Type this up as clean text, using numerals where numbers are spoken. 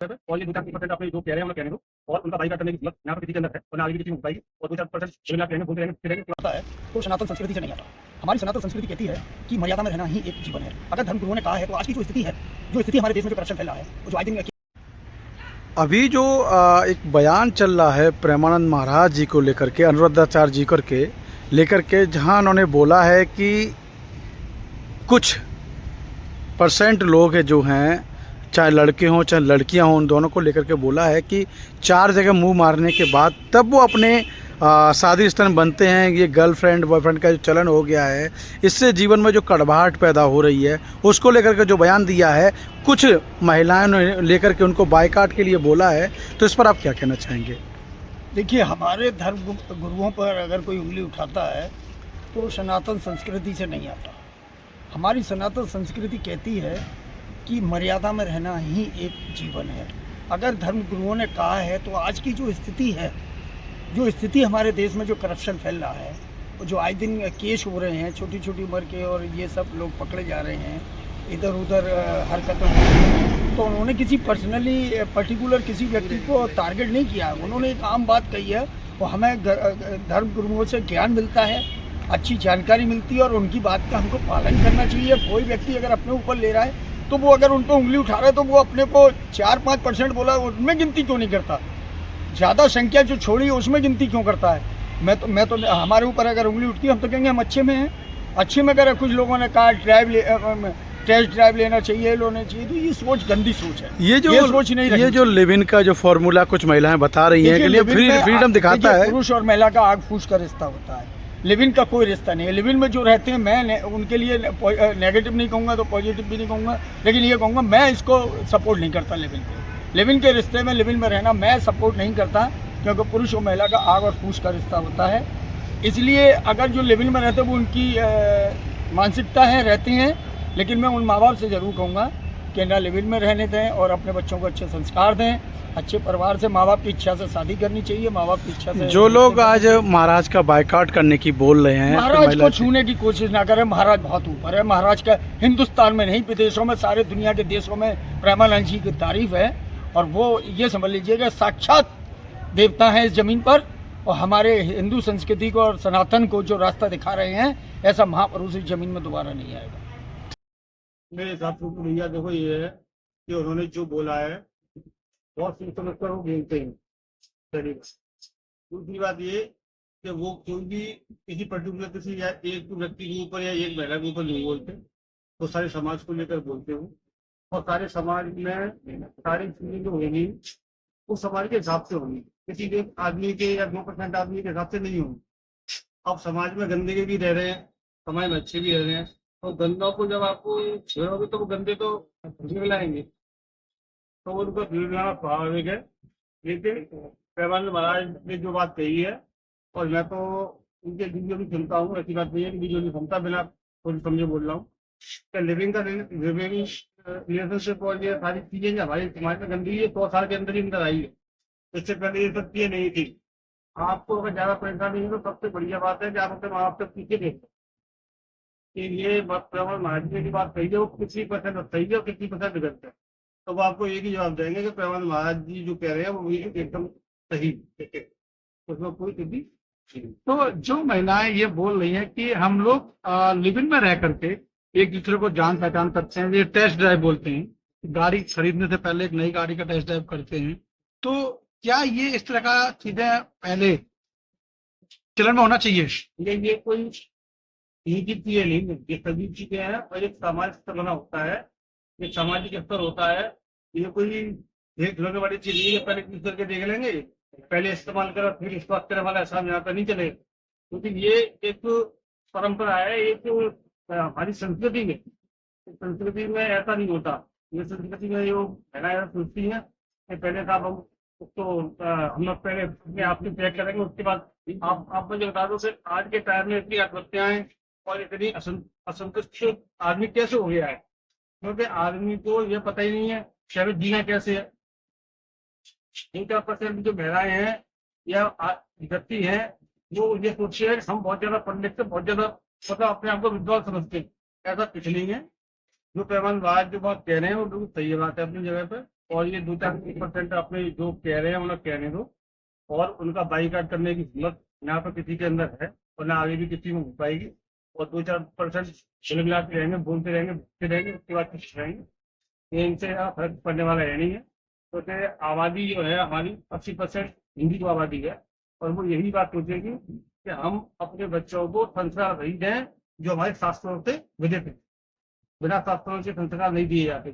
और ये 2-4% अपने जो कह रहे हैं हम लोग कहने दो, और उनका बाइकआउट करने की जरूरत यहाँ पे किसी के अंदर है, और ना आगे भी किसी को पाएगी, और 2-4% शिमला कहेंगे, बोलते रहेंगे, फिर रहेंगे। आता है तो सनातन संस्कृति से नहीं आता। हमारी सनातन संस्कृति कहती है कि मर्यादा में रहना ही एक जीवन है। अगर धर्मगुरुओं ने कहा है तो आज की जो स्थिति हमारे देश में जो करप्शन फैला है, वो जो आज दिन अभी जो एक बयान चल रहा है प्रेमानंद महाराज जी को लेकर के, अनुरुद्धाचार्य जी लेकर के, जहां उन्होंने बोला है कि कुछ % लोग हैं जो हैं, चाहे लड़के हों चाहे लड़कियां हों, उन दोनों को लेकर के बोला है कि 4 जगह मुंह मारने के बाद तब वो अपने शादी स्तन बनते हैं। ये गर्लफ्रेंड बॉयफ्रेंड का जो चलन हो गया है, इससे जीवन में जो कड़वाहट पैदा हो रही है, उसको लेकर के जो बयान दिया है, कुछ महिलाओं ने लेकर के उनको बायकॉट के लिए बोला है। तो इस पर आप क्या कहना चाहेंगे? देखिए, हमारे धर्म गुरुओं पर अगर कोई उंगली उठाता है तो सनातन संस्कृति से नहीं आता। हमारी सनातन संस्कृति कहती है कि मर्यादा में रहना ही एक जीवन है। अगर धर्म गुरुओं ने कहा है तो आज की जो स्थिति हमारे देश में जो करप्शन फैल रहा है, जो आए दिन केस हो रहे हैं छोटी छोटी उम्र के, और ये सब लोग पकड़े जा रहे हैं, इधर उधर हरकतें हो रही हैं, तो उन्होंने किसी पर्टिकुलर किसी व्यक्ति को टारगेट नहीं किया। उन्होंने एक आम बात कही है, वो हमें धर्म गुरुओं से ज्ञान मिलता है, अच्छी जानकारी मिलती है, और उनकी बात का हमको पालन करना चाहिए। कोई व्यक्ति अगर अपने ऊपर ले रहा है तो वो अगर उन पर उंगली उठा रहा है तो वो अपने को 4-5% बोला, उनमें गिनती क्यों नहीं करता? ज़्यादा संख्या जो छोड़ी है उसमें गिनती क्यों करता है? मैं तो हमारे ऊपर अगर उंगली उठती है हम तो कहेंगे हम अच्छे में हैं। अच्छे में अगर कुछ लोगों ने कहा टेस्ट ड्राइव लेना चाहिए, लेना चाहिए, तो ये सोच गंदी सोच है। ये सोच नहीं, ये जो लिव इन का जो फॉर्मूला कुछ महिलाएं बता रही हैं कि फ्रीडम दिखाता है, पुरुष और महिला का आग फूस का रिश्ता होता है। लिव इन का कोई रिश्ता नहीं है। लिव इन में जो रहते हैं, मैं उनके लिए नेगेटिव नहीं कहूँगा तो पॉजिटिव भी नहीं कहूँगा, लेकिन ये कहूँगा मैं इसको सपोर्ट नहीं करता। लिव इन के रिश्ते में, लिव इन में रहना मैं सपोर्ट नहीं करता, क्योंकि पुरुष और महिला का आग और फूस का रिश्ता होता है। इसलिए अगर जो लिव इन में रहते हैं वो उनकी मानसिकता है, रहते हैं, लेकिन मैं उन माँ बाप से ज़रूर कहूँगा कि ना लिव इन में रहने दें और अपने बच्चों को अच्छे संस्कार दें। अच्छे परिवार से, माँ बाप की इच्छा से शादी करनी चाहिए। माँ बाप की इच्छा से जो लोग आज महाराज का बायकॉट करने की बोल रहे हैं, महाराज को छूने की कोशिश ना करें। महाराज बहुत ऊपर है। महाराज का हिंदुस्तान में नहीं, विदेशों में, सारे दुनिया के देशों में प्रेमानंद जी की तारीफ है, और वो ये समझ लीजिएगा साक्षात देवता हैं इस जमीन पर, और हमारे हिंदू संस्कृति को और सनातन को जो रास्ता दिखा रहे हैं, ऐसा महापुरुष इस जमीन में दोबारा नहीं आएगा। मेरे हिसाब से भैया देखो, ये है कि उन्होंने जो बोला है बहुत सोच समझ कर वो बोलते हैं। दूसरी बात ये कि वो कोई भी किसी पर्टिकुलर किसी या एक व्यक्ति के ऊपर या एक महिला के ऊपर नहीं बोलते, वो सारे समाज को लेकर बोलते हैं, और सारे समाज में सारी चीजें जो होंगी वो समाज के हिसाब से होंगी, किसी एक आदमी के या 2% आदमी के हिसाब से नहीं होंगी। अब समाज में गंदे भी रह रहे हैं, समाज में अच्छे भी रह रहे हैं, तो गंदों को जब आपको छेड़ोगे तो वो गंदे तो लाएंगे, तो उनको लाना स्वाभाविक है। लेकिन प्रेमानंद महाराज ने जो बात कही है, और मैं तो उनके वीडियो भी सुनता हूँ, ऐसी बात नहीं है कि वीडियो नहीं सुनता, बिना सोच समझे बोल रहा हूँ। लिविंग रिलेशनशिप और ये सारी चीजें जो हमारे समाज में गंदगी 100 साल के अंदर ही अंदर आई है। इससे पहले ये सब चीजें नहीं थी। आपको अगर ज्यादा परेशानी है तो सबसे बढ़िया बात है कि आप अपने माँ बाप से पीछे देखें कि ये प्रेमानंद महाराज ने की बात कही है वो किसी % सही है और किसी % गलत है, तो वो आपको एक ही जवाब देंगे कि प्रेमानंद महाराज जी जो कह रहे हैं वो एकदम सही, उसमें कोई किसी। तो जो महिलाएं ये बोल रही हैं कि हम लोग लिव इन में रह करके एक दूसरे को जान पहचान करते हैं, ये टेस्ट ड्राइव बोलते हैं, गाड़ी खरीदने से पहले एक नई गाड़ी का टेस्ट ड्राइव करते हैं, तो क्या ये इस तरह का चीजें पहले चलन में होना चाहिए? ये कोई की चीजें नहीं, ये सभी चीजें हैं, और एक समाज स्तर बना होता है, एक सामाजिक स्तर होता है। ये कोई देख लोगे वाली चीज नहीं है, पहले किस करके देख लेंगे, पहले इस्तेमाल करो फिर इसको करने वाला ऐसा यहाँ पर नहीं चलेगा, क्योंकि ये एक परंपरा है, एक हमारी संस्कृति में, संस्कृति में ऐसा नहीं होता। ये संस्कृति में जो महिलाएं सोचती है कि पहले साहब हम उसको हम लोग पहले अपने आप से तय करेंगे, उसके बाद आप मुझे बता दो कि आज के टाइम में इतनी आत्महत्याएं और इतनी असंतुष्ट आदमी कैसे हो गया है, क्योंकि आदमी को ये पता ही नहीं है कि हमें जीना कैसे है। 1% जो महिलाएं हैं या व्यक्ति हैं वो ये सोचते हैं हम बहुत ज्यादा पंडित से बहुत ज्यादा मतलब अपने आप को विद्वान समझते हैं, ऐसा कुछ नहीं है। जो प्रेमानंद महाराज जो बात कह रहे हैं वो बिल्कुल सही बात है अपनी जगह पे। और ये 2-4% अपने जो कह रहे हैं उन्हें कहने दो, और उनका बाईकाट करने की हिम्मत ना तो किसी के अंदर है और ना आगे भी किसी में हो पाएगी। और 2-4% मिलाते रहेंगे, बोलते रहेंगे, भूखते रहेंगे, उसके बाद कुछ रहेंगे, ये इनसे फर्क पड़ने वाला है नहीं है। तो आबादी जो है हमारी 80% हिंदी की आबादी है, और वो यही बात सोचेगी कि हम अपने बच्चों को संस्कार वही दें जो हमारे शास्त्रों से विदित है। बिना शास्त्रों के संस्कार नहीं दिए जाते।